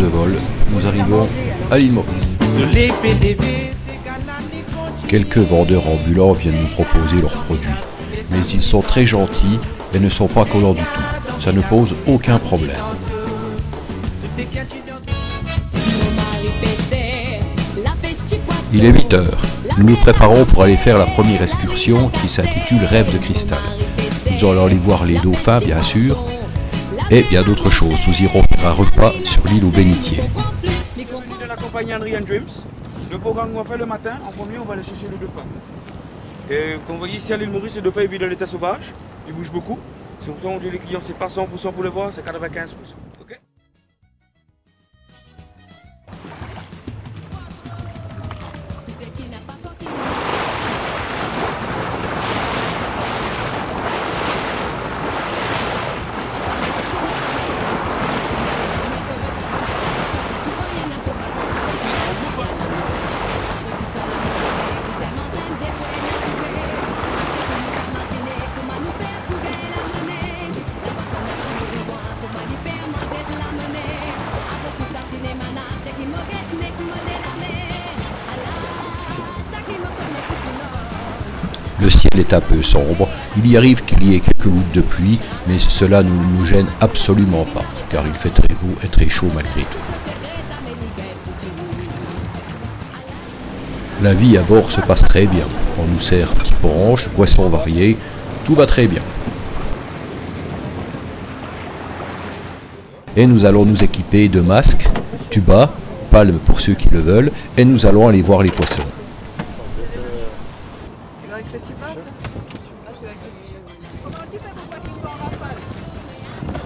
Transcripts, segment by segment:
de vol, nous arrivons à l'île Maurice. Quelques vendeurs ambulants viennent nous proposer leurs produits, mais ils sont très gentils et ne sont pas collants du tout. Ça ne pose aucun problème. Il est 8 h. Nous nous préparons pour aller faire la première excursion qui s'intitule Rêve de cristal. Nous allons aller voir les dauphins, bien sûr, et bien d'autres choses. Nous irons faire un repas sur l'île aux bénitiers. De la compagnie Andrian Dreams. Le programme qu'on va faire le matin, en premier, on va aller chercher le dauphin. Et comme vous voyez ici à l'île Maurice, le dauphin vit dans l'état sauvage. Il bouge beaucoup. C'est pour ça qu'on dit les clients, c'est pas 100% pour le voir, c'est 95%. Okay. Le ciel est un peu sombre, il y arrive qu'il y ait quelques gouttes de pluie, mais cela ne nous gêne absolument pas, car il fait très beau et très chaud malgré tout. La vie à bord se passe très bien, on nous sert petits ponches, boissons variés, tout va très bien. Et nous allons nous équiper de masques, tuba, palmes pour ceux qui le veulent, et nous allons aller voir les poissons.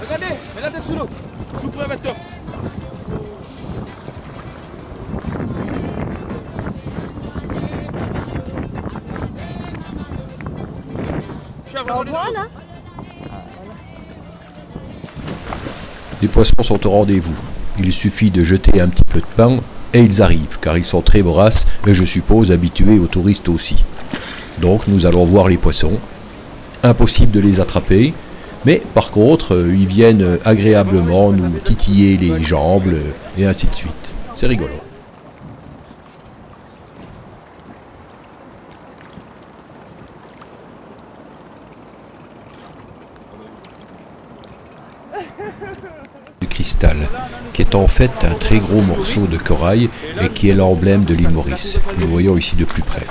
Regardez, mets la tête sous l'eau. Tout près avec toi. Les poissons sont au rendez-vous. Il suffit de jeter un petit peu de pain et ils arrivent, car ils sont très voraces et je suppose habitués aux touristes aussi. Donc nous allons voir les poissons. Impossible de les attraper, mais par contre, ils viennent agréablement nous titiller les jambes et ainsi de suite. C'est rigolo. Du cristal, qui est en fait un très gros morceau de corail et qui est l'emblème de l'île Maurice. Nous le voyons ici de plus près.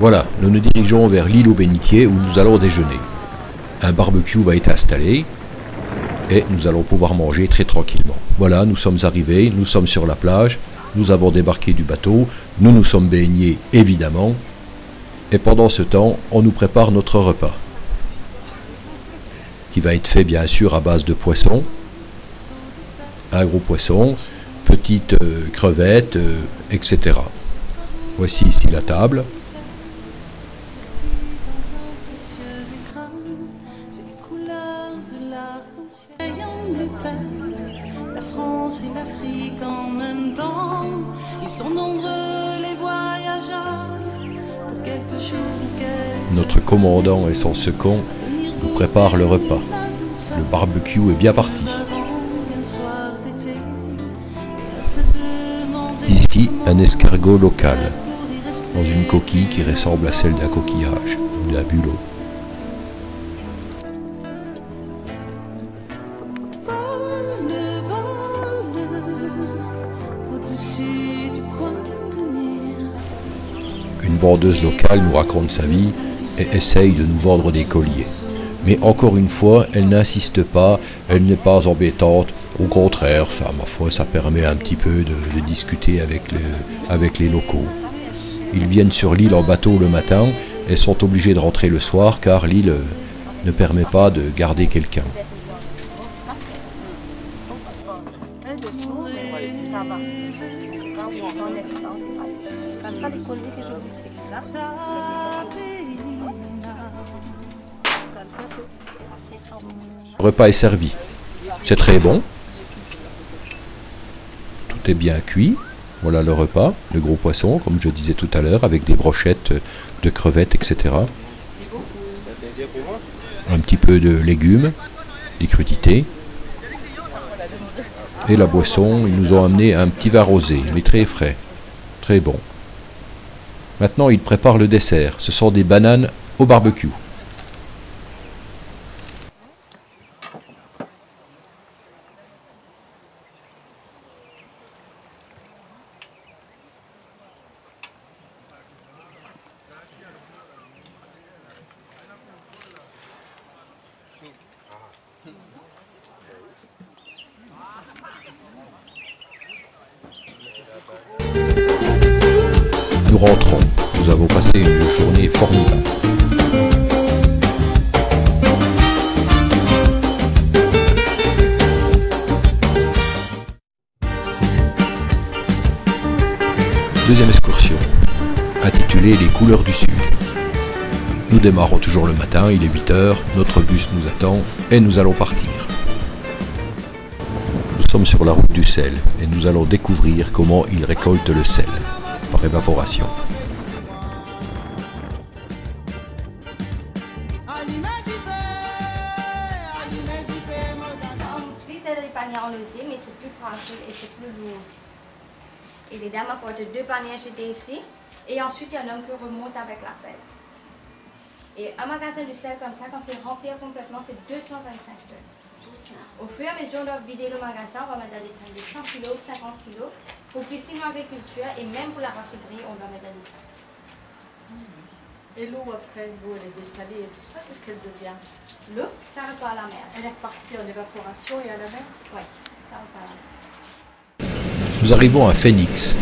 Voilà, nous nous dirigeons vers l'île aux bénitiers où nous allons déjeuner. Un barbecue va être installé et nous allons pouvoir manger très tranquillement. Voilà, nous sommes arrivés, nous sommes sur la plage, nous avons débarqué du bateau, nous nous sommes baignés évidemment et pendant ce temps, on nous prépare notre repas qui va être fait bien sûr à base de poisson, un gros poisson, petites crevettes, etc. Voici ici la table. La France et l'Afrique en même temps, ils sont nombreux les voyageurs pour quelque chose. Notre commandant et son second nous préparent le repas. Le barbecue est bien parti. Ici, un escargot local, dans une coquille qui ressemble à celle d'un coquillage, ou d'un bulot. Une vendeuse locale nous raconte sa vie et essaye de nous vendre des colliers. Mais encore une fois, elle n'insiste pas, elle n'est pas embêtante. Au contraire, ça, ma foi, ça permet un petit peu de discuter avec les locaux. Ils viennent sur l'île en bateau le matin et sont obligés de rentrer le soir car l'île ne permet pas de garder quelqu'un. Comme ça, les colliers que je vous sais. Comme ça, c'est assez sombre. Le repas est servi. C'est très bon. Tout est bien cuit. Voilà le repas, le gros poisson, comme je disais tout à l'heure, avec des brochettes de crevettes, etc. Un petit peu de légumes. des crudités. Et la boisson, ils nous ont amené un petit vin rosé, mais très frais, très bon. Maintenant, ils préparent le dessert. Ce sont des bananes au barbecue. Nous rentrons. Nous avons passé une journée formidable. Deuxième excursion, intitulée Les couleurs du Sud. Nous démarrons toujours le matin, il est 8 h, notre bus nous attend et nous allons partir. Nous sommes sur la route du sel et nous allons découvrir comment ils récoltent le sel, par évaporation. C'est des paniers en osier, mais c'est plus fragile et c'est plus lourd. Et les dames apportent 2 paniers achetés ici, et ensuite il y a un homme qui remonte avec la pelle. Et un magasin de sel comme ça, quand c'est rempli complètement, c'est 225 tonnes. Au fur et à mesure, on doit vider le magasin, on va mettre dans des sacs de 100 kg, 50 kg. Pour piscine agriculture et même pour la raffinerie, on doit mettre dans des sacs. Et l'eau, après, l'eau, elle est dessalée et tout ça, qu'est-ce qu'elle devient? L'eau, ça repart à la mer. Elle est repartie en évaporation et à la mer? Oui, ça repart à la mer. Nous arrivons à Phoenix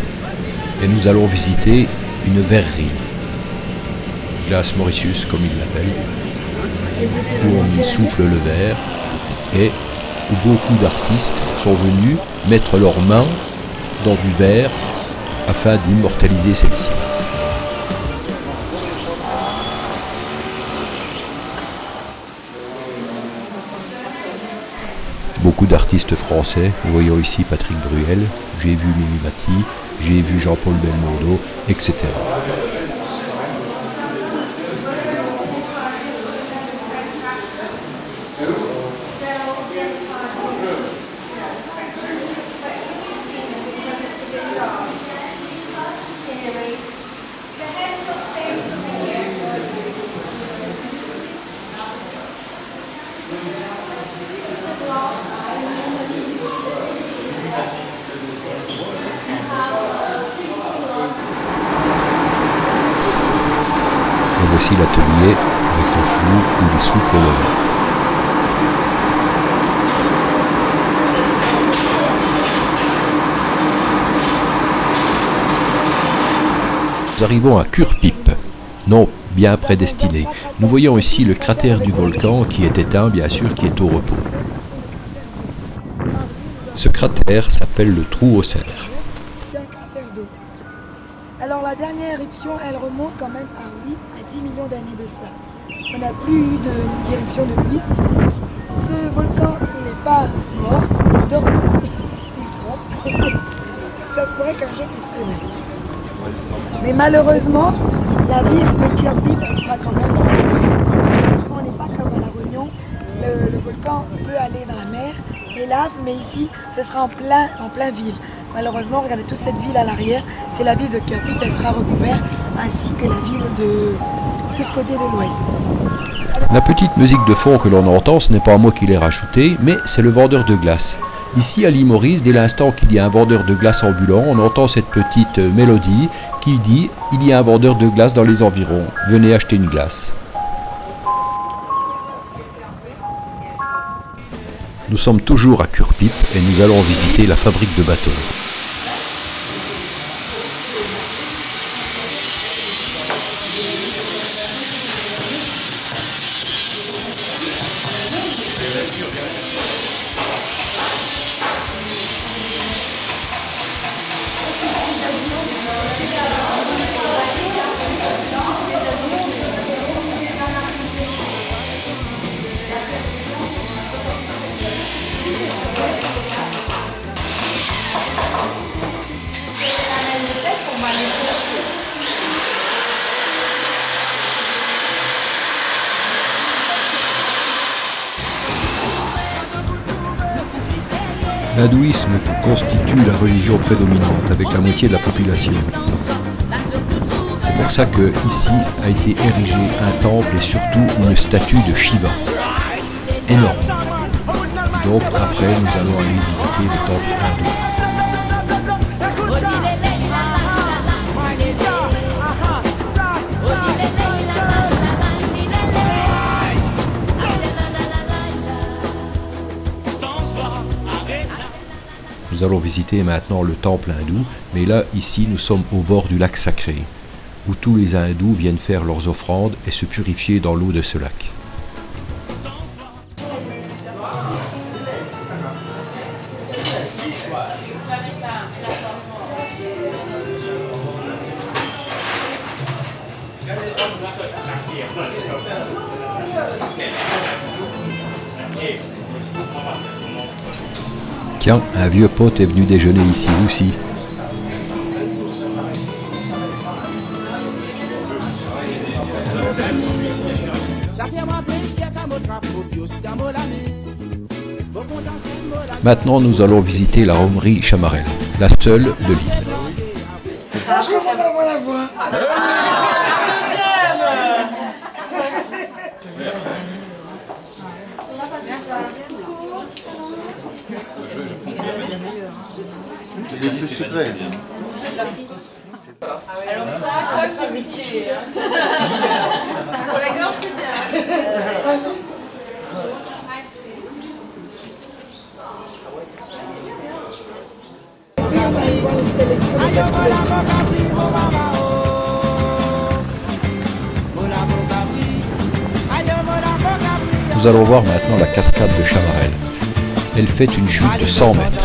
et nous allons visiter une verrerie, glace Mauritius comme ils l'appellent, où on y souffle le verre et où beaucoup d'artistes sont venus mettre leurs mains dans du verre afin d'immortaliser celle-ci. Beaucoup d'artistes français, nous voyons ici Patrick Bruel, j'ai vu Mimi Mati, j'ai vu Jean-Paul Belmondo, etc. Et voici l'atelier avec le four où il souffle le verre. Nous arrivons à Cure-Pipe, non bien prédestiné. Nous voyons ici le cratère du volcan qui est éteint, bien sûr, qui est au repos. Ce cratère s'appelle le Trou aux Cerfs. C'est un cratère d'eau. Alors la dernière éruption, elle remonte quand même à 10 millions d'années de cela. On n'a plus eu d'éruption depuis. Ce volcan, il n'est pas mort, il dort. Il dort. Ça se pourrait qu'un jour il se réveille. Mais malheureusement, la ville de Cure-Pipe sera quand même parce qu'on n'est pas comme à La Réunion. Le volcan peut aller dans la mer, les laves, mais ici, ce sera en plein ville. Malheureusement, regardez toute cette ville à l'arrière, c'est la ville de Cure-Pipe, elle sera recouverte, ainsi que la ville de tout ce côté de l'ouest. La petite musique de fond que l'on entend, ce n'est pas moi qui l'ai rajoutée, mais c'est le vendeur de glace. Ici à l'île Maurice, dès l'instant qu'il y a un vendeur de glace ambulant, on entend cette petite mélodie qui dit « Il y a un vendeur de glace dans les environs, venez acheter une glace ». Nous sommes toujours à Cure-Pipe et nous allons visiter la fabrique de bateaux. L'hindouisme constitue la religion prédominante avec la moitié de la population. C'est pour ça que ici a été érigé un temple et surtout une statue de Shiva. Énorme. Donc après nous allons aller visiter le temple hindou. Nous allons visiter maintenant le temple hindou, mais là, ici, nous sommes au bord du lac sacré, où tous les hindous viennent faire leurs offrandes et se purifier dans l'eau de ce lac. Tiens, un vieux pote est venu déjeuner ici aussi. Maintenant, nous allons visiter la romerie Chamarel, la seule de l'île. Ah, je commence à avoir la voix. Il est plus sucré. Alors ça, comme du petit. Pour la gorge, c'est bien. Nous allons voir maintenant la cascade de Chamarel. Elle fait une chute de 100 mètres.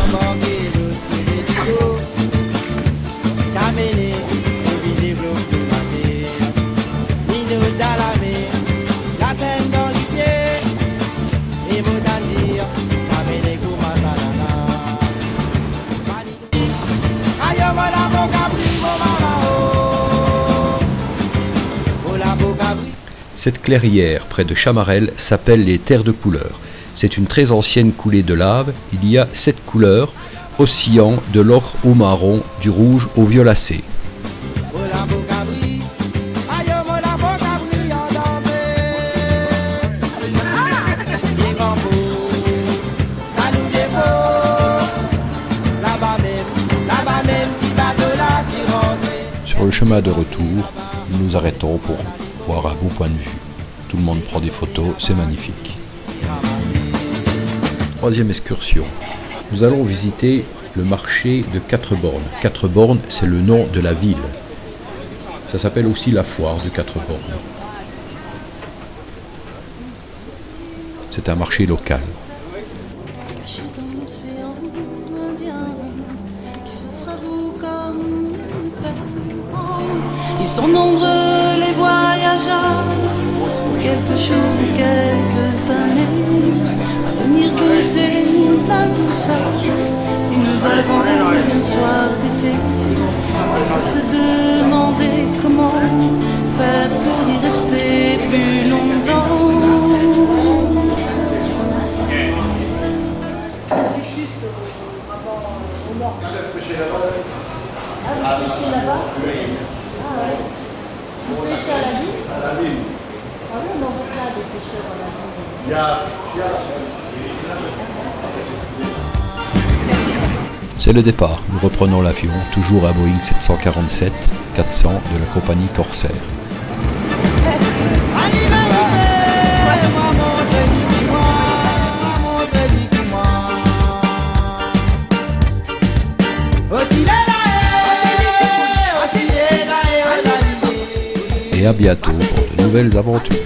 Cette clairière près de Chamarel s'appelle les Terres de Couleur. C'est une très ancienne coulée de lave. Il y a 7 couleurs, oscillant de l'ocre au marron, du rouge au violacé. Sur le chemin de retour, nous nous arrêtons pour voir un beau point de vue. Tout le monde prend des photos, c'est magnifique. Troisième excursion. Nous allons visiter le marché de Quatre-Bornes. Quatre-Bornes, c'est le nom de la ville. Ça s'appelle aussi la foire de Quatre-Bornes. C'est un marché local. Caché dans l'océan Indien, qui s'offre à vous comme une perle. Ils sont nombreux les voyageurs, quelques jours, quelques années, à venir goûter la douceur d'une vague en un soir d'été, et à se demander comment faire pour y rester plus longtemps. Ah, vous pêchez là-bas? Ah ouais. Vous pêchez à la ville? À la ville. Ah oui, on en voit plein de pêcheurs à la ville. C'est le départ. Nous reprenons l'avion, toujours à Boeing 747-400 de la compagnie Corsair. Et à bientôt pour de nouvelles aventures.